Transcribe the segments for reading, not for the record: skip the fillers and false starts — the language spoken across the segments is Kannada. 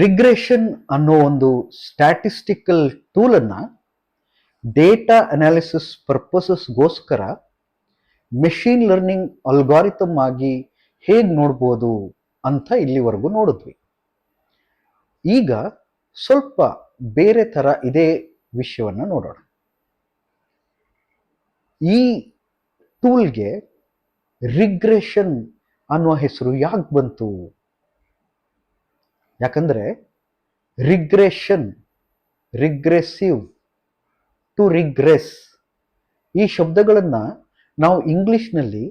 ರಿಗ್ರೆಷನ್ ಅನ್ನೋ ಒಂದು ಸ್ಟ್ಯಾಟಿಸ್ಟಿಕಲ್ ಟೂಲನ್ನು ಡೇಟಾ ಅನಾಲಿಸಿಸ್ ಪರ್ಪಸಸ್ಗೋಸ್ಕರ ಮೆಷಿನ್ ಲರ್ನಿಂಗ್ ಅಲ್ಗಾರಿಥಮ್ ಆಗಿ ಹೇಗೆ ನೋಡ್ಬೋದು ಅಂತ ಇಲ್ಲಿವರೆಗೂ ನೋಡಿದ್ವಿ. ಈಗ ಸ್ವಲ್ಪ ಬೇರೆ ಥರ ಇದೇ ವಿಷಯವನ್ನು ನೋಡೋಣ. ಈ ಟೂಲ್ಗೆ ರಿಗ್ರೆಷನ್ ಅನ್ನುವ ಹೆಸರು ಯಾಕೆ ಬಂತು? ಯಾಕಂದರೆ ರಿಗ್ರೆಷನ್, ರಿಗ್ರೆಸಿವ್, ಟು ರಿಗ್ರೆಸ್ ಈ ಶಬ್ದಗಳನ್ನು ನಾವು ಇಂಗ್ಲಿಷ್ನಲ್ಲಿ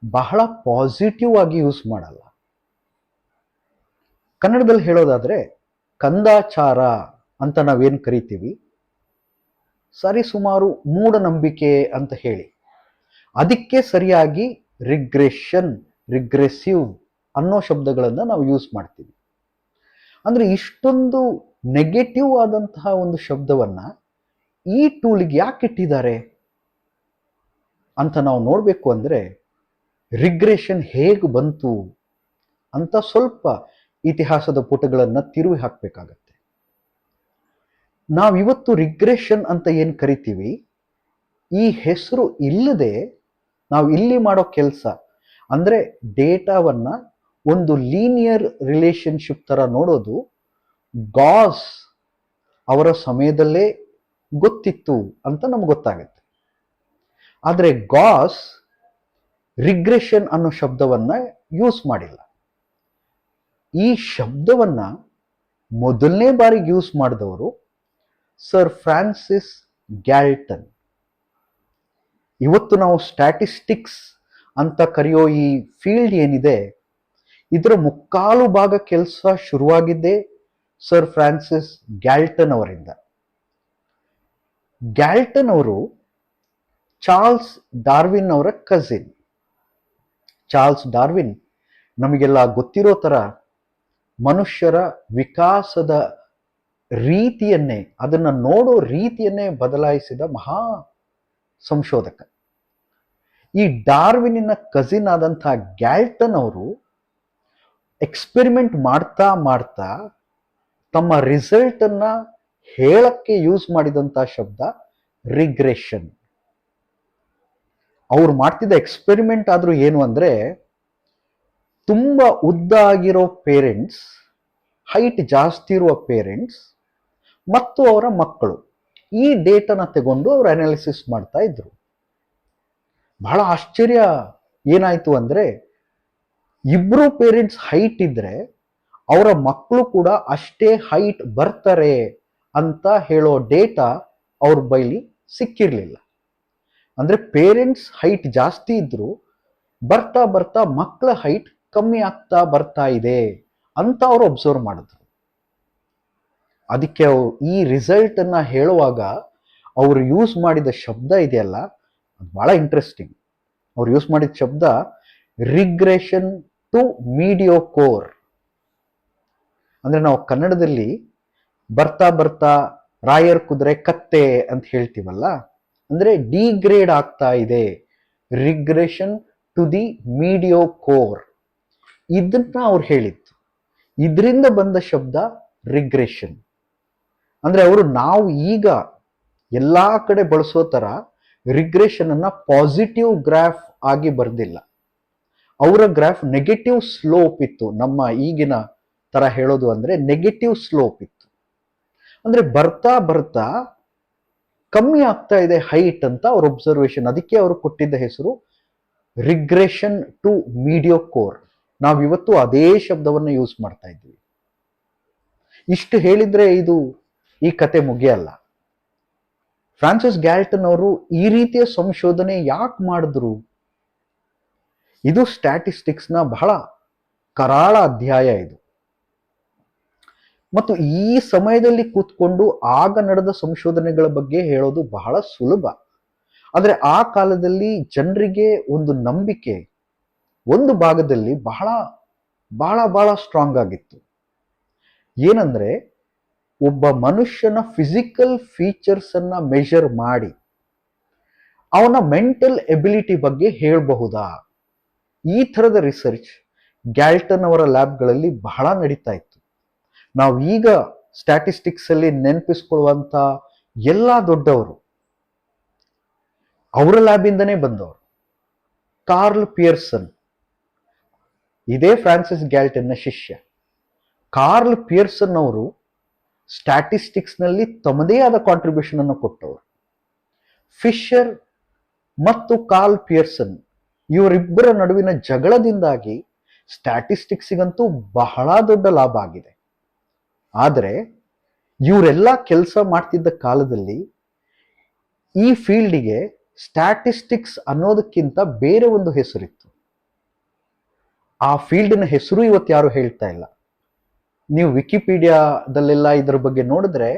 ಬಹಳ ಪಾಸಿಟಿವ್ ಆಗಿ ಯೂಸ್ ಮಾಡಲ್ಲ. ಕನ್ನಡದಲ್ಲಿ ಹೇಳೋದಾದರೆ ಕಂದಾಚಾರ ಅಂತ ನಾವೇನು ಕರಿತೀವಿ, ಸರಿಸುಮಾರು ಮೂಢನಂಬಿಕೆ ಅಂತ ಹೇಳಿ, ಅದಕ್ಕೆ ಸರಿಯಾಗಿ ರಿಗ್ರೆಷನ್, ರಿಗ್ರೆಸಿವ್ ಅನ್ನೋ ಶಬ್ದಗಳನ್ನು ನಾವು ಯೂಸ್ ಮಾಡ್ತೀವಿ. ಅಂದರೆ ಇಷ್ಟೊಂದು ನೆಗೆಟಿವ್ ಆದಂತಹ ಒಂದು ಶಬ್ದವನ್ನು ಈ ಟೂಲಿಗೆ ಯಾಕೆ ಇಟ್ಟಿದ್ದಾರೆ ಅಂತ ನಾವು ನೋಡಬೇಕು. ಅಂದರೆ ರಿಗ್ರೆಷನ್ ಹೇಗೆ ಬಂತು ಅಂತ ಸ್ವಲ್ಪ ಇತಿಹಾಸದ ಪುಟಗಳನ್ನು ತಿರುವಿ ಹಾಕಬೇಕಾಗತ್ತೆ. ನಾವಿವತ್ತು ರಿಗ್ರೆಷನ್ ಅಂತ ಏನು ಕರಿತೀವಿ, ಈ ಹೆಸರು ಇಲ್ಲದೆ ನಾವು ಇಲ್ಲಿ ಮಾಡೋ ಕೆಲಸ ಅಂದರೆ ಡೇಟಾವನ್ನು ಒಂದು ಲೀನಿಯರ್ ರಿಲೇಶನ್ಶಿಪ್ ಥರ ನೋಡೋದು ಗಾಸ್ ಅವರ ಸಮಯದಲ್ಲೇ ಗೊತ್ತಿತ್ತು ಅಂತ ನಮ್ಗೆ ಗೊತ್ತಾಗುತ್ತೆ. ಆದರೆ ಗಾಸ್ ರಿಗ್ರೆಷನ್ ಅನ್ನೋ ಶಬ್ದವನ್ನು ಯೂಸ್ ಮಾಡಿಲ್ಲ. ಈ ಶಬ್ದವನ್ನು ಮೊದಲನೇ ಬಾರಿಗೆ ಯೂಸ್ ಮಾಡಿದವರು ಸರ್ ಫ್ರಾನ್ಸಿಸ್ ಗ್ಯಾಲ್ಟನ್. ಇವತ್ತು ನಾವು ಸ್ಟ್ಯಾಟಿಸ್ಟಿಕ್ಸ್ ಅಂತ ಕರೆಯೋ ಈ ಫೀಲ್ಡ್ ಏನಿದೆ, ಇದರ ಮುಕ್ಕಾಲು ಭಾಗ ಕೆಲಸ ಶುರುವಾಗಿದ್ದೇ ಸರ್ ಫ್ರಾನ್ಸಿಸ್ ಗ್ಯಾಲ್ಟನ್ ಅವರಿಂದ. ಗ್ಯಾಲ್ಟನ್ ಅವರು ಚಾರ್ಲ್ಸ್ ಡಾರ್ವಿನ್ ಅವರ ಕಸಿನ್. ಚಾರ್ಲ್ಸ್ ಡಾರ್ವಿನ್ ನಮಗೆಲ್ಲ ಗೊತ್ತಿರೋ ಥರ ಮನುಷ್ಯರ ವಿಕಾಸದ ರೀತಿಯನ್ನೇ, ಅದನ್ನು ನೋಡೋ ರೀತಿಯನ್ನೇ ಬದಲಾಯಿಸಿದ ಮಹಾ ಸಂಶೋಧಕ. ಈ ಡಾರ್ವಿನಿನ ಕಸಿನ್ ಆದಂಥ ಗ್ಯಾಲ್ಟನ್ ಅವರು ಎಕ್ಸ್ಪೆರಿಮೆಂಟ್ ಮಾಡ್ತಾ ಮಾಡ್ತಾ ತಮ್ಮ ರಿಸಲ್ಟನ್ನು ಹೇಳಕ್ಕೆ ಯೂಸ್ ಮಾಡಿದಂಥ ಶಬ್ದ ರಿಗ್ರೆಷನ್. ಅವ್ರು ಮಾಡ್ತಿದ್ದ ಎಕ್ಸ್ಪೆರಿಮೆಂಟ್ ಆದರೂ ಏನು ಅಂದರೆ, ತುಂಬ ಉದ್ದ ಆಗಿರೋ ಪೇರೆಂಟ್ಸ್, ಹೈಟ್ ಜಾಸ್ತಿ ಇರುವ ಪೇರೆಂಟ್ಸ್ ಮತ್ತು ಅವರ ಮಕ್ಕಳು, ಈ ಡೇಟಾನ ತಗೊಂಡು ಅವರು ಅನಾಲಿಸಿಸ್ ಮಾಡ್ತಾ ಇದ್ರು. ಬಹಳ ಆಶ್ಚರ್ಯ ಏನಾಯಿತು ಅಂದರೆ, ಇಬ್ಬರು ಪೇರೆಂಟ್ಸ್ ಹೈಟ್ ಇದ್ದರೆ ಅವರ ಮಕ್ಕಳು ಕೂಡ ಅಷ್ಟೇ ಹೈಟ್ ಬರ್ತಾರೆ ಅಂತ ಹೇಳೋ ಡೇಟಾ ಅವ್ರ ಬೈಲಿ ಸಿಕ್ಕಿರಲಿಲ್ಲ. ಅಂದರೆ ಪೇರೆಂಟ್ಸ್ ಹೈಟ್ ಜಾಸ್ತಿ ಇದ್ದರೂ ಬರ್ತಾ ಬರ್ತಾ ಮಕ್ಕಳ ಹೈಟ್ ಕಮ್ಮಿ ಆಗ್ತಾ ಬರ್ತಾ ಇದೆ ಅಂತ ಅವರು ಅಬ್ಸರ್ವ್ ಮಾಡಿದ್ರು. ಅದಕ್ಕೆ ಈ ರಿಸಲ್ಟನ್ನು ಹೇಳುವಾಗ ಅವರು ಯೂಸ್ ಮಾಡಿದ ಶಬ್ದ ಇದೆಯಲ್ಲ, ಅದು ಭಾಳ ಇಂಟ್ರೆಸ್ಟಿಂಗ್. ಅವ್ರು ಯೂಸ್ ಮಾಡಿದ ಶಬ್ದ ರಿಗ್ರೆಷನ್ ಟು ಮೀಡಿಯೋಕೋರ್. ಅಂದರೆ ನಾವು ಕನ್ನಡದಲ್ಲಿ ಬರ್ತಾ ಬರ್ತಾ ರಾಯರ್ ಕುದುರೆ ಕತ್ತೆ ಅಂತ ಹೇಳ್ತೀವಲ್ಲ, ಅಂದರೆ ಡಿಗ್ರೇಡ್ ಆಗ್ತಾ ಇದೆ, ರಿಗ್ರೆಷನ್ ಟು ದಿ ಮೀಡಿಯೋಕೋರ್. ಇದನ್ನ ಅವ್ರು ಹೇಳಿತ್ತು. ಇದರಿಂದ ಬಂದ ಶಬ್ದ ರಿಗ್ರೆಷನ್. ಅಂದರೆ ಅವರು ನಾವು ಈಗ ಎಲ್ಲ ಕಡೆ ಬಳಸೋ ಥರ ರಿಗ್ರೆಷನ್ ಅನ್ನ ಪಾಸಿಟಿವ್ ಗ್ರಾಫ್ ಆಗಿ ಬರೆದಿಲ್ಲ. ಅವರ ಗ್ರಾಫ್ ನೆಗೆಟಿವ್ ಸ್ಲೋಪ್ ಇತ್ತು. ನಮ್ಮ ಈಗಿನ ಥರ ಹೇಳೋದು ಅಂದರೆ ನೆಗೆಟಿವ್ ಸ್ಲೋಪ್ ಇತ್ತು. ಅಂದರೆ ಬರ್ತಾ ಬರ್ತಾ ಕಮ್ಮಿ ಆಗ್ತಾ ಇದೆ ಹೈಟ್ ಅಂತ ಅವ್ರ ಒಬ್ಸರ್ವೇಷನ್. ಅದಕ್ಕೆ ಅವರು ಕೊಟ್ಟಿದ್ದ ಹೆಸರು ರಿಗ್ರೆಷನ್ ಟು ಮೀಡಿಯೋಕೋರ್. ನಾವಿವತ್ತು ಅದೇ ಶಬ್ದವನ್ನು ಯೂಸ್ ಮಾಡ್ತಾ ಇದ್ವಿ. ಇಷ್ಟು ಹೇಳಿದ್ರೆ ಈ ಕತೆ ಮುಗಿಯಲ್ಲ. ಫ್ರಾನ್ಸಿಸ್ ಗ್ಯಾಲ್ಟನ್ ಅವರು ಈ ರೀತಿಯ ಸಂಶೋಧನೆ ಯಾಕೆ ಮಾಡಿದ್ರು? ಇದು ಸ್ಟ್ಯಾಟಿಸ್ಟಿಕ್ಸ್ನ ಬಹಳ ಕರಾಳ ಅಧ್ಯಾಯ ಇದು. ಮತ್ತು ಈ ಸಮಯದಲ್ಲಿ ಕೂತ್ಕೊಂಡು ಆಗ ನಡೆದ ಸಂಶೋಧನೆಗಳ ಬಗ್ಗೆ ಹೇಳೋದು ಬಹಳ ಸುಲಭ. ಆದರೆ ಆ ಕಾಲದಲ್ಲಿ ಜನರಿಗೆ ಒಂದು ನಂಬಿಕೆ ಒಂದು ಭಾಗದಲ್ಲಿ ಬಹಳ ಬಹಳ ಬಹಳ ಸ್ಟ್ರಾಂಗ್ ಆಗಿತ್ತು. ಏನಂದ್ರೆ, ಒಬ್ಬ ಮನುಷ್ಯನ ಫಿಸಿಕಲ್ ಫೀಚರ್ಸ್ ಅನ್ನ ಮೆಷರ್ ಮಾಡಿ ಅವನ ಮೆಂಟಲ್ ಎಬಿಲಿಟಿ ಬಗ್ಗೆ ಹೇಳಬಹುದಾ? ಈ ಥರದ ರಿಸರ್ಚ್ ಗ್ಯಾಲ್ಟನ್ ಅವರ ಲ್ಯಾಬ್ಗಳಲ್ಲಿ ಬಹಳ ನಡೀತಾ ಇತ್ತು. ನಾವು ಈಗ ಸ್ಟ್ಯಾಟಿಸ್ಟಿಕ್ಸ್ ಅಲ್ಲಿ ನೆನಪಿಸ್ಕೊಳ್ಳುವಂತ ಎಲ್ಲ ದೊಡ್ಡವರು ಅವರ ಲ್ಯಾಬಿಂದನೇ ಬಂದವರು. ಕಾರ್ಲ್ ಪಿಯರ್ಸನ್, ಇದೇ ಫ್ರಾನ್ಸಿಸ್ ಗ್ಯಾಲ್ಟನ್ನ ಶಿಷ್ಯ. ಕಾರ್ಲ್ ಪಿಯರ್ಸನ್ ಅವರು ಸ್ಟ್ಯಾಟಿಸ್ಟಿಕ್ಸ್ ನಲ್ಲಿ ತಮ್ಮದೇ ಆದ ಕಾಂಟ್ರಿಬ್ಯೂಷನ್ ಅನ್ನು ಕೊಟ್ಟವರು. ಫಿಶರ್ ಮತ್ತು ಕಾರ್ಲ್ ಪಿಯರ್ಸನ್ ಇವರಿಬ್ಬರ ನಡುವಿನ ಜಗಳದಿಂದಾಗಿ ಸ್ಟ್ಯಾಟಿಸ್ಟಿಕ್ಸ್ಗಂತೂ ಬಹಳ ದೊಡ್ಡ ಲಾಭ ಆಗಿದೆ. ಆದರೆ ಇವರೆಲ್ಲ ಕೆಲಸ ಮಾಡ್ತಿದ್ದ ಕಾಲದಲ್ಲಿ ಈ ಫೀಲ್ಡಿಗೆ ಸ್ಟ್ಯಾಟಿಸ್ಟಿಕ್ಸ್ ಅನ್ನೋದಕ್ಕಿಂತ ಬೇರೆ ಒಂದು ಹೆಸರಿತ್ತು. ಆ ಫೀಲ್ಡಿನ ಹೆಸರು ಇವತ್ತು ಯಾರು ಹೇಳ್ತಾ ಇಲ್ಲ. ನೀವು ವಿಕಿಪೀಡಿಯಾದಲ್ಲೆಲ್ಲ ಇದರ ಬಗ್ಗೆ ನೋಡಿದ್ರೆ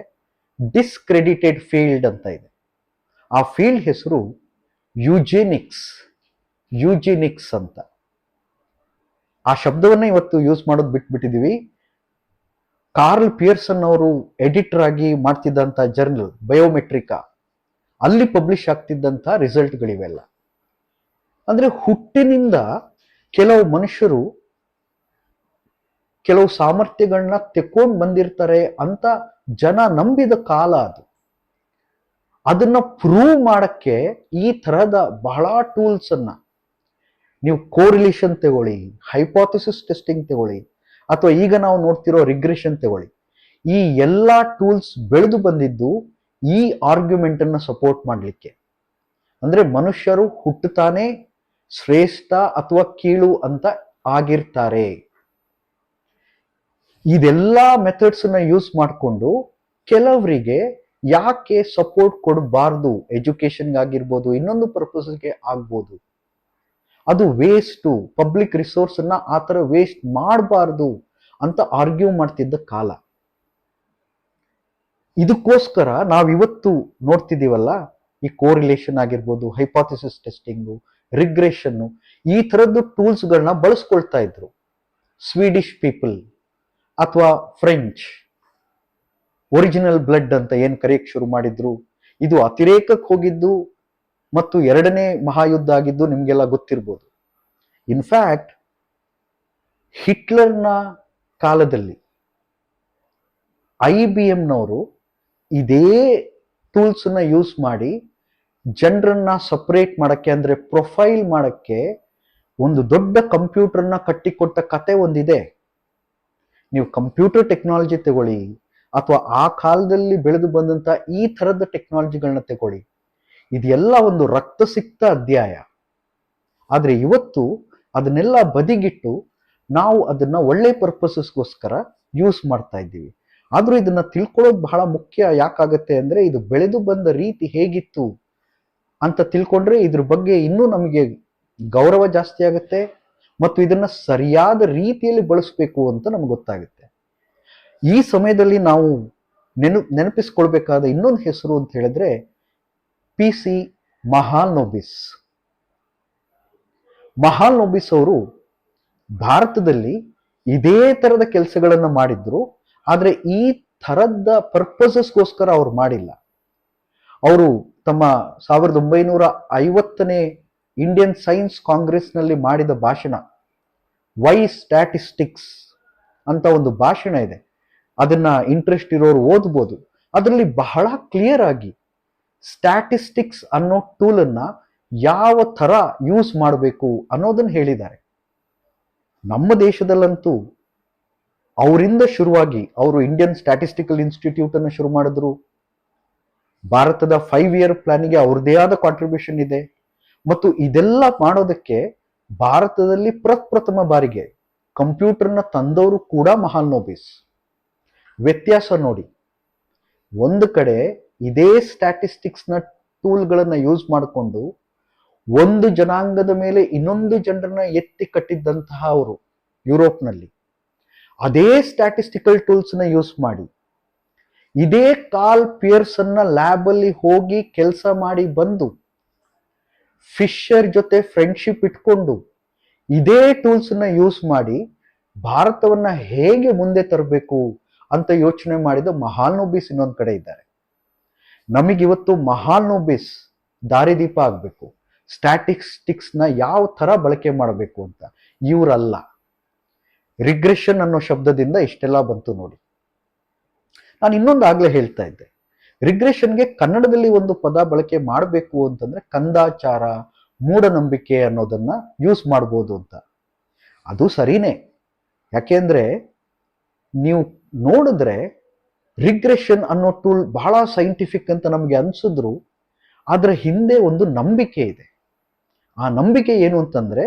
ಡಿಸ್ಕ್ರೆಡಿಟೆಡ್ ಫೀಲ್ಡ್ ಅಂತ ಇದೆ. ಆ ಫೀಲ್ಡ್ ಹೆಸರು ಯೂಜೆನಿಕ್ಸ್ ಅಂತ. ಆ ಶಬ್ದವನ್ನ ಇವತ್ತು ಯೂಸ್ ಮಾಡೋದು ಬಿಟ್ಬಿಟ್ಟಿದೀವಿ. ಕಾರ್ಲ್ ಪಿಯರ್ಸನ್ ಅವರು ಎಡಿಟರ್ ಆಗಿ ಮಾಡ್ತಿದ್ದಂತ ಜರ್ನಲ್ ಬಯೋಮೆಟ್ರಿಕಾ, ಅಲ್ಲಿ ಪಬ್ಲಿಷ್ ಆಗ್ತಿದ್ದಂತ ರಿಸಲ್ಟ್ಗಳಿವೆಲ್ಲ. ಅಂದ್ರೆ ಹುಟ್ಟಿನಿಂದ ಕೆಲವು ಮನುಷ್ಯರು ಕೆಲವು ಸಾಮರ್ಥ್ಯಗಳನ್ನ ತೆಕ್ಕೊಂಡು ಬಂದಿರ್ತಾರೆ ಅಂತ ಜನ ನಂಬಿದ ಕಾಲ ಅದು. ಅದನ್ನ ಪ್ರೂವ್ ಮಾಡಕ್ಕೆ ಈ ತರಹದ ಬಹಳ ಟೂಲ್ಸ್ ಅನ್ನ ನೀವು ಕೋರಿಲೇಷನ್ ತಗೊಳ್ಳಿ, ಹೈಪೋಥೆಸಿಸ್ ಟೆಸ್ಟಿಂಗ್ ತಗೊಳ್ಳಿ, ಅಥವಾ ಈಗ ನಾವು ನೋಡ್ತಿರೋ ರಿಗ್ರೆಷನ್ ತಗೊಳ್ಳಿ, ಈ ಎಲ್ಲಾ ಟೂಲ್ಸ್ ಬೆಳೆದು ಬಂದಿದ್ದು ಈ ಆರ್ಗ್ಯುಮೆಂಟ್ ಅನ್ನ ಸಪೋರ್ಟ್ ಮಾಡಲಿಕ್ಕೆ. ಅಂದ್ರೆ ಮನುಷ್ಯರು ಹುಟ್ಟುತ್ತಾನೆ ಶ್ರೇಷ್ಠ ಅಥವಾ ಕೀಳು ಅಂತ ಆಗಿರ್ತಾರೆ. ಇದೆಲ್ಲಾ ಮೆಥಡ್ಸ್ ನ ಯೂಸ್ ಮಾಡಿಕೊಂಡು ಕೆಲವರಿಗೆ ಯಾಕೆ ಸಪೋರ್ಟ್ ಕೊಡಬಾರ್ದು, ಎಜುಕೇಶನ್ಗಾಗಿರ್ಬೋದು, ಇನ್ನೊಂದು ಪರ್ಪಸ್ಗೆ ಆಗ್ಬೋದು, ಅದು ವೇಸ್ಟು, ಪಬ್ಲಿಕ್ ರಿಸೋರ್ಸ್ ಅನ್ನ ಆತರ ವೇಸ್ಟ್ ಮಾಡಬಾರ್ದು ಅಂತ ಆರ್ಗ್ಯೂ ಮಾಡ್ತಿದ್ದ ಕಾಲ. ಇದಕ್ಕೋಸ್ಕರ ನಾವಿವತ್ತು ನೋಡ್ತಿದ್ದೀವಲ್ಲ, ಈ ಕೋರಿಲೇಷನ್ ಆಗಿರ್ಬೋದು, ಹೈಪಾಥೆಸಿಸ್ ಟೆಸ್ಟಿಂಗು, ರಿಗ್ರೆಷನ್ನು, ಈ ತರದ್ದು ಟೂಲ್ಸ್ಗಳನ್ನ ಬಳಸ್ಕೊಳ್ತಾ ಇದ್ರು ಸ್ವೀಡಿಶ್ ಪೀಪಲ್ ಅಥವಾ ಫ್ರೆಂಚ್. ಒರಿಜಿನಲ್ ಬ್ಲಡ್ ಅಂತ ಏನ್ ಕರೆಯಕ್ ಶುರು ಮಾಡಿದ್ರು, ಇದು ಅತಿರೇಕಕ್ಕೆ ಹೋಗಿದ್ದು ಮತ್ತು ಎರಡನೇ ಮಹಾಯುದ್ಧ ಆಗಿದ್ದು ನಿಮ್ಗೆಲ್ಲ ಗೊತ್ತಿರ್ಬೋದು. ಇನ್ಫ್ಯಾಕ್ಟ್ ಹಿಟ್ಲರ್ನ ಕಾಲದಲ್ಲಿ IBMನವರು ಇದೇ ಟೂಲ್ಸ್ ನ ಯೂಸ್ ಮಾಡಿ ಜನರನ್ನ ಸಪರೇಟ್ ಮಾಡಕ್ಕೆ, ಅಂದ್ರೆ ಪ್ರೊಫೈಲ್ ಮಾಡಕ್ಕೆ ಒಂದು ದೊಡ್ಡ ಕಂಪ್ಯೂಟರ್ನ ಕಟ್ಟಿಕೊಟ್ಟ ಕತೆ ಒಂದಿದೆ. ನೀವು ಕಂಪ್ಯೂಟರ್ ಟೆಕ್ನಾಲಜಿ ತಗೊಳ್ಳಿ ಅಥವಾ ಆ ಕಾಲದಲ್ಲಿ ಬೆಳೆದು ಬಂದಂತ ಈ ತರದ ಟೆಕ್ನಾಲಜಿಗಳನ್ನ ತಗೊಳ್ಳಿ, ಇದೆಲ್ಲ ಒಂದು ರಕ್ತಸಿಕ್ತ ಅಧ್ಯಾಯ. ಆದ್ರೆ ಇವತ್ತು ಅದನ್ನೆಲ್ಲ ಬದಿಗಿಟ್ಟು ನಾವು ಅದನ್ನ ಒಳ್ಳೆ ಪರ್ಪಸಸ್ಗೋಸ್ಕರ ಯೂಸ್ ಮಾಡ್ತಾ ಇದ್ದೀವಿ. ಆದ್ರೂ ಇದನ್ನ ತಿಳ್ಕೊಳ್ಳೋದು ಬಹಳ ಮುಖ್ಯ. ಯಾಕಾಗತ್ತೆ ಅಂದ್ರೆ ಇದು ಬೆಳೆದು ಬಂದ ರೀತಿ ಹೇಗಿತ್ತು ಅಂತ ತಿಳ್ಕೊಂಡ್ರೆ ಇದ್ರ ಬಗ್ಗೆ ಇನ್ನೂ ನಮಗೆ ಗೌರವ ಜಾಸ್ತಿ ಆಗುತ್ತೆ ಮತ್ತು ಇದನ್ನ ಸರಿಯಾದ ರೀತಿಯಲ್ಲಿ ಬಳಸಬೇಕು ಅಂತ ನಮ್ಗೆ ಗೊತ್ತಾಗುತ್ತೆ. ಈ ಸಮಯದಲ್ಲಿ ನಾವು ನೆನಪಿಸ್ಕೊಳ್ಬೇಕಾದ ಇನ್ನೊಂದು ಹೆಸರು ಅಂತ ಹೇಳಿದ್ರೆ PC ಮಹಾಲ್ನೋಬಿಸ್. ಮಹಾಲ್ನೋಬಿಸ್ ಅವರು ಭಾರತದಲ್ಲಿ ಇದೇ ತರದ ಕೆಲಸಗಳನ್ನ ಮಾಡಿದ್ರು. ಆದ್ರೆ ಈ ತರದ ಪರ್ಪಸಸ್ಗೋಸ್ಕರ ಅವ್ರು ಮಾಡಿಲ್ಲ. ಅವರು ತಮ್ಮ 1950ನೇ ಇಂಡಿಯನ್ ಸೈನ್ಸ್ ಕಾಂಗ್ರೆಸ್ ನಲ್ಲಿ ಮಾಡಿದ ಭಾಷಣ, ವೈ ಸ್ಟ್ಯಾಟಿಸ್ಟಿಕ್ಸ್ ಅಂತ ಒಂದು ಭಾಷಣ ಇದೆ. ಅದನ್ನ ಇಂಟ್ರೆಸ್ಟ್ ಇರೋರು ಓದ್ಬೋದು. ಅದರಲ್ಲಿ ಬಹಳ ಕ್ಲಿಯರ್ ಆಗಿ ಸ್ಟ್ಯಾಟಿಸ್ಟಿಕ್ಸ್ ಅನ್ನೋ ಟೂಲ್ ಅನ್ನ ಯಾವ ತರ ಯೂಸ್ ಮಾಡಬೇಕು ಅನ್ನೋದನ್ನ ಹೇಳಿದ್ದಾರೆ. ನಮ್ಮ ದೇಶದಲ್ಲಂತೂ ಅವರಿಂದ ಶುರುವಾಗಿ ಅವರು ಇಂಡಿಯನ್ ಸ್ಟ್ಯಾಟಿಸ್ಟಿಕಲ್ ಇನ್ಸ್ಟಿಟ್ಯೂಟ್ ಅನ್ನು ಶುರು ಮಾಡಿದ್ರು. ಭಾರತದ 5 ಇಯರ್ ಪ್ಲಾನಿಗೆ ಅವ್ರದೇ ಆದ ಕಾಂಟ್ರಿಬ್ಯೂಷನ್ ಇದೆ. ಮತ್ತು ಇದೆಲ್ಲ ಮಾಡೋದಕ್ಕೆ ಭಾರತದಲ್ಲಿ ಪ್ರಪ್ರಥಮ ಬಾರಿಗೆ ಕಂಪ್ಯೂಟರ್ನ ತಂದವರು ಕೂಡ ಮಹಾಲ್ನೋಬಿಸ್. ವ್ಯತ್ಯಾಸ ನೋಡಿ, ಒಂದು ಕಡೆ ಇದೇ ಸ್ಟ್ಯಾಟಿಸ್ಟಿಕ್ಸ್ ನ ಟೂಲ್ಗಳನ್ನ ಯೂಸ್ ಮಾಡಿಕೊಂಡು ಒಂದು ಜನಾಂಗದ ಮೇಲೆ ಇನ್ನೊಂದು ಜನರನ್ನ ಎತ್ತಿ ಕಟ್ಟಿದ್ದಂತಹ ಅವರು ಯುರೋಪ್ನಲ್ಲಿ, ಅದೇ ಸ್ಟ್ಯಾಟಿಸ್ಟಿಕಲ್ ಟೂಲ್ಸ್ ನ ಯೂಸ್ ಮಾಡಿ ಇದೇ ಕಾರ್ಲ್ ಪಿಯರ್ಸನ್ ನ ಲ್ಯಾಬ್ ಅಲ್ಲಿ ಹೋಗಿ ಕೆಲಸ ಮಾಡಿ ಬಂದು ಫಿಶರ್ ಜೊತೆ ಫ್ರೆಂಡ್ಶಿಪ್ ಇಟ್ಕೊಂಡು ಇದೇ ಟೂಲ್ಸ್ ನ ಯೂಸ್ ಮಾಡಿ ಭಾರತವನ್ನ ಹೇಗೆ ಮುಂದೆ ತರಬೇಕು ಅಂತ ಯೋಚನೆ ಮಾಡಿದ ಮಹಾಲ್ನೋಬಿಸ್ ಇನ್ನೊಂದು ಕಡೆ ಇದ್ದಾರೆ. ನಮಗಿವತ್ತು ಮಹಾಲ್ನೋಬಿಸ್ ದಾರಿದೀಪ ಆಗ್ಬೇಕು, ಸ್ಟ್ಯಾಟಿಸ್ಟಿಕ್ಸ್ ನ ಯಾವ ತರ ಬಳಕೆ ಮಾಡಬೇಕು ಅಂತ. ಇವರಲ್ಲ. ರಿಗ್ರೆಷನ್ ಅನ್ನೋ ಶಬ್ದದಿಂದ ಇಷ್ಟೆಲ್ಲ ಬಂತು ನೋಡಿ. ನಾನು ಇನ್ನೊಂದು ಆಗ್ಲೇ ಹೇಳ್ತಾ ಇದ್ದೆ, ರಿಗ್ರೆಷನ್ಗೆ ಕನ್ನಡದಲ್ಲಿ ಒಂದು ಪದ ಬಳಕೆ ಮಾಡಬೇಕು ಅಂತಂದ್ರೆ ಕಂದಾಚಾರ, ಮೂಢನಂಬಿಕೆ ಅನ್ನೋದನ್ನ ಯೂಸ್ ಮಾಡ್ಬೋದು ಅಂತ. ಅದು ಸರಿನೇ. ಯಾಕೆಂದ್ರೆ ನೀವು ನೋಡಿದ್ರೆ ರಿಗ್ರೆಷನ್ ಅನ್ನೋ ಟೂಲ್ ಬಹಳ ಸೈಂಟಿಫಿಕ್ ಅಂತ ನಮಗೆ ಅನ್ಸಿದ್ರು ಅದರ ಹಿಂದೆ ಒಂದು ನಂಬಿಕೆ ಇದೆ. ಆ ನಂಬಿಕೆ ಏನು ಅಂತಂದ್ರೆ,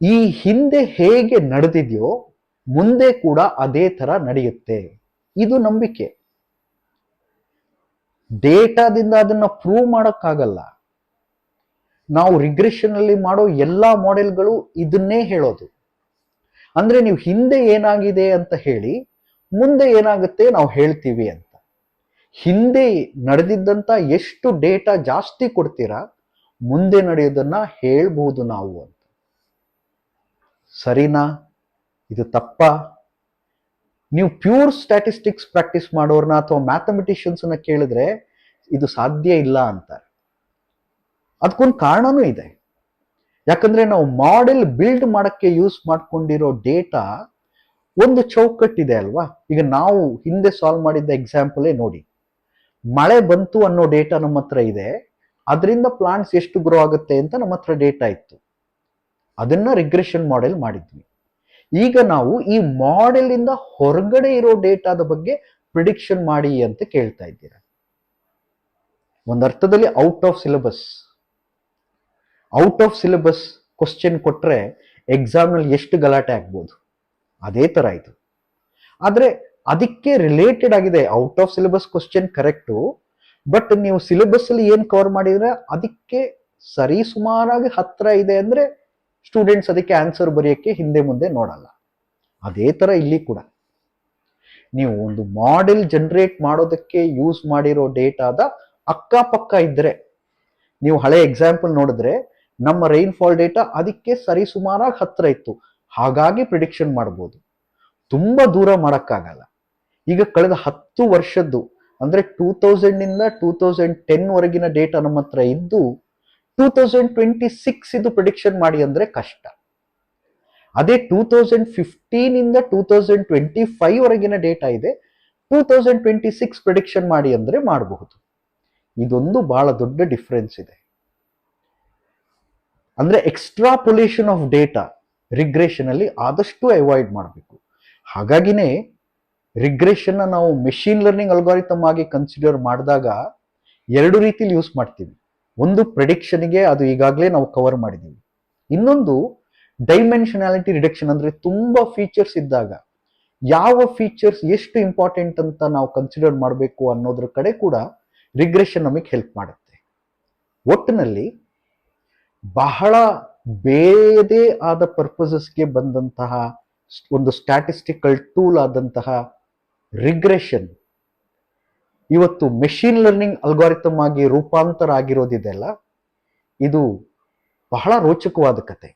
ಈ ಹಿಂದೆ ಹೇಗೆ ನಡೆದಿದೆಯೋ ಮುಂದೆ ಕೂಡ ಅದೇ ತರ ನಡೆಯುತ್ತೆ. ಇದು ನಂಬಿಕೆ. ಡೇಟಾದಿಂದ ಅದನ್ನ ಪ್ರೂವ್ ಮಾಡಕ್ಕಾಗಲ್ಲ. ನಾವು ರಿಗ್ರೆಷನ್ ಅಲ್ಲಿ ಮಾಡೋ ಎಲ್ಲಾ ಮಾಡೆಲ್ಗಳು ಇದನ್ನೇ ಹೇಳೋದು. ಅಂದ್ರೆ ನೀವು ಹಿಂದೆ ಏನಾಗಿದೆ ಅಂತ ಹೇಳಿ ಮುಂದೆ ಏನಾಗುತ್ತೆ ನಾವು ಹೇಳ್ತೀವಿ ಅಂತ. ಹಿಂದೆ ನಡೆದಿದ್ದಂತ ಎಷ್ಟು ಡೇಟಾ ಜಾಸ್ತಿ ಕೊಡ್ತೀರಾ ಮುಂದೆ ನಡೆಯೋದನ್ನ ಹೇಳ್ಬಹುದು ನಾವು ಅಂತ. ಸರಿನಾ? ಇದು ತಪ್ಪಾ? ನೀವು ಪ್ಯೂರ್ ಸ್ಟ್ಯಾಟಿಸ್ಟಿಕ್ಸ್ ಪ್ರಾಕ್ಟೀಸ್ ಮಾಡೋರ್ನ ಅಥವಾ ಮ್ಯಾಥಮೆಟಿಷಿಯನ್ಸ್ ನ ಕೇಳಿದ್ರೆ ಇದು ಸಾಧ್ಯ ಇಲ್ಲ ಅಂತಾರೆ. ಅದಕ್ಕೊಂದು ಕಾರಣನೂ ಇದೆ. ಯಾಕಂದ್ರೆ ನಾವು ಮಾಡೆಲ್ ಬಿಲ್ಡ್ ಮಾಡಕ್ಕೆ ಯೂಸ್ ಮಾಡ್ಕೊಂಡಿರೋ ಡೇಟಾ ಒಂದು ಚೌಕಟ್ಟಿದೆ ಅಲ್ವಾ. ಈಗ ನಾವು ಹಿಂದೆ ಸಾಲ್ವ್ ಮಾಡಿದ್ದ ಎಕ್ಸಾಂಪಲೇ ನೋಡಿ, ಮಳೆ ಬಂತು ಅನ್ನೋ ಡೇಟಾ ನಮ್ಮ ಹತ್ರ ಇದೆ, ಅದರಿಂದ ಪ್ಲಾಂಟ್ಸ್ ಎಷ್ಟು ಗ್ರೋ ಆಗುತ್ತೆ ಅಂತ ನಮ್ಮ ಹತ್ರ ಡೇಟಾ ಇತ್ತು. ಅದನ್ನ ರಿಗ್ರೆಷನ್ ಮಾಡೆಲ್ ಮಾಡಿದ್ವಿ. ಈಗ ನಾವು ಈ ಮಾಡೆಲ್ ಇಂದ ಹೊರಗಡೆ ಇರೋ ಡೇಟಾದ ಬಗ್ಗೆ ಪ್ರಿಡಿಕ್ಷನ್ ಮಾಡಿ ಅಂತ ಕೇಳ್ತಾ ಇದ್ದೀರಾ. ಒಂದರ್ಥದಲ್ಲಿ out of syllabus. Out of syllabus question ಕೊಟ್ರೆ ಎಕ್ಸಾಮ್ ನಲ್ಲಿ ಎಷ್ಟು ಗಲಾಟೆ ಆಗ್ಬೋದು, ಅದೇ ತರ ಇದು. ಆದ್ರೆ ಅದಕ್ಕೆ ರಿಲೇಟೆಡ್ ಆಗಿದೆ. Out of syllabus question correct, but ನೀವು ಸಿಲೆಬಸ್ ಅಲ್ಲಿ ಏನ್ ಕವರ್ ಮಾಡಿದ್ರೆ ಅದಕ್ಕೆ ಸರಿ ಸುಮಾರಾಗಿ ಹತ್ರ ಇದೆ ಅಂದ್ರೆ ಸ್ಟೂಡೆಂಟ್ಸ್ ಅದಕ್ಕೆ ಆನ್ಸರ್ ಬರೆಯಕ್ಕೆ ಹಿಂದೆ ಮುಂದೆ ನೋಡಲ್ಲ. ಅದೇ ತರ ಇಲ್ಲಿ ಕೂಡ ನೀವು ಒಂದು ಮಾಡೆಲ್ ಜನರೇಟ್ ಮಾಡೋದಕ್ಕೆ ಯೂಸ್ ಮಾಡಿರೋ ಡೇಟಾದ ಅಕ್ಕಪಕ್ಕ ಇದ್ರೆ, ನೀವು ಹಳೆ ಎಕ್ಸಾಂಪಲ್ ನೋಡಿದ್ರೆ ನಮ್ಮ ರೈನ್ಫಾಲ್ ಡೇಟಾ ಅದಕ್ಕೆ ಸರಿ ಸುಮಾರಾಗಿ ಹತ್ರ ಇತ್ತು, ಹಾಗಾಗಿ ಪ್ರಿಡಿಕ್ಷನ್ ಮಾಡಬಹುದು. ತುಂಬಾ ದೂರ ಮಾಡಕ್ಕಾಗಲ್ಲ. ಈಗ ಕಳೆದ 10 ವರ್ಷದ್ದು ಅಂದ್ರೆ 2000 ನಿಂದ 2010 ವರೆಗಿನ ಡೇಟಾ ನಮ್ಮ ಹತ್ರ ಇದ್ದು 2026 ಇದು ಪ್ರಿಡಿಕ್ಷನ್ ಮಾಡಿ ಅಂದ್ರೆ ಕಷ್ಟ. ಅದೇ 2015 ಇಂದ 2025 ವರೆಗಿನ ಡೇಟಾ ಇದೆ, 2026 ಪ್ರಿಡಿಕ್ಷನ್ ಮಾಡಿ ಅಂದ್ರೆ ಮಾಡಬಹುದು. ಇದೊಂದು ಬಹಳ ದೊಡ್ಡ ಡಿಫರೆನ್ಸ್ ಇದೆ. ಅಂದ್ರೆ ಎಕ್ಸ್ಟ್ರಾಪೊಲೇಷನ್ ಆಫ್ ಡೇಟಾ ರಿಗ್ರೆಷನ್ ಅಲ್ಲಿ ಆದಷ್ಟು ಅವಾಯ್ಡ್ ಮಾಡಬೇಕು. ಹಾಗಾಗಿನೇ ರಿಗ್ರೆಷನ್ ನಾವು ಮೆಷಿನ್ ಲರ್ನಿಂಗ್ ಅಲ್ಗಾರಿಥಮ್ ಆಗಿ ಕನ್ಸಿಡರ್ ಮಾಡಿದಾಗ ಎರಡು ರೀತಿಲಿ ಯೂಸ್ ಮಾಡ್ತೀವಿ. ಒಂದು ಪ್ರಿಡಿಕ್ಷನ್ಗೆ, ಅದು ಈಗಾಗಲೇ ನಾವು ಕವರ್ ಮಾಡಿದ್ದೀವಿ. ಇನ್ನೊಂದು ಡೈಮೆನ್ಷನಾಲಿಟಿ ರಿಡಕ್ಷನ್, ಅಂದ್ರೆ ತುಂಬಾ ಫೀಚರ್ಸ್ ಇದ್ದಾಗ ಯಾವ ಫೀಚರ್ಸ್ ಎಷ್ಟು ಇಂಪಾರ್ಟೆಂಟ್ ಅಂತ ನಾವು ಕನ್ಸಿಡರ್ ಮಾಡಬೇಕು ಅನ್ನೋದ್ರ ಕಡೆ ಕೂಡ ರಿಗ್ರೆಷನ್ ನಮಗೆ ಹೆಲ್ಪ್ ಮಾಡುತ್ತೆ. ಒಟ್ಟಿನಲ್ಲಿ ಬಹಳ ಬೇರೆ ಆದ ಪರ್ಪಸಸ್ಗೆ ಬಂದಂತಹ ಒಂದು ಸ್ಟ್ಯಾಟಿಸ್ಟಿಕಲ್ ಟೂಲ್ ಆದಂತಹ ರಿಗ್ರೆಷನ್ ಇವತ್ತು ಮೆಷಿನ್ ಲರ್ನಿಂಗ್ ಅಲ್ಗಾರಿಥಮ್ ಆಗಿ ರೂಪಾಂತರ ಆಗಿರೋದಿದೆಲ್ಲ, ಇದು ಬಹಳ ರೋಚಕವಾದ ಕತೆ.